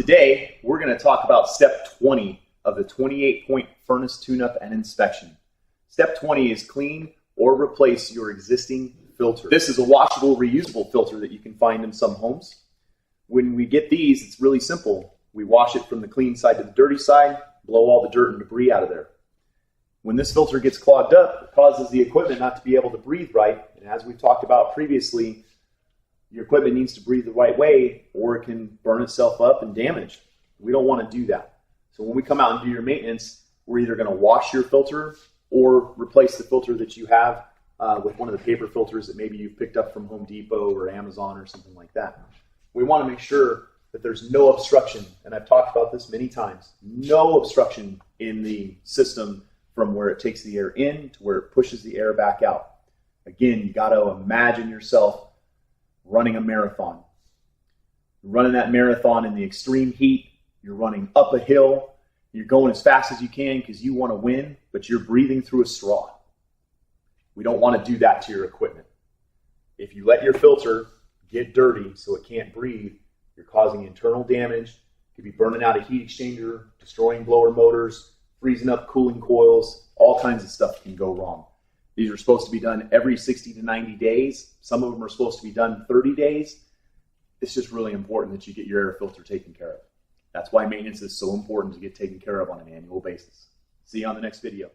Today, we're going to talk about step 20 of the 28-point furnace tune-up and inspection. Step 20 is clean or replace your existing filter. This is a washable, reusable filter that you can find in some homes. When we get these, it's really simple. We wash it from the clean side to the dirty side, blow all the dirt and debris out of there. When this filter gets clogged up, it causes the equipment not to be able to breathe right. And as we've talked about previously, your equipment needs to breathe the right way or it can burn itself up and damage. We don't want to do that. So when we come out and do your maintenance, we're either going to wash your filter or replace the filter that you have with one of the paper filters that maybe you've picked up from Home Depot or Amazon or something like that. We want to make sure that there's no obstruction, and I've talked about this many times, no obstruction in the system from where it takes the air in to where it pushes the air back out. Again, you got to imagine yourself running a marathon. You're running that marathon in the extreme heat. You're running up a hill. You're going as fast as you can because you want to win, but you're breathing through a straw. We don't want to do that to your equipment. If you let your filter get dirty so it can't breathe, you're causing internal damage. You could be burning out a heat exchanger, destroying blower motors, freezing up cooling coils. All kinds of stuff can go wrong. These are supposed to be done every 60 to 90 days. Some of them are supposed to be done 30 days. It's just really important that you get your air filter taken care of. That's why maintenance is so important to get taken care of on an annual basis. See you on the next video.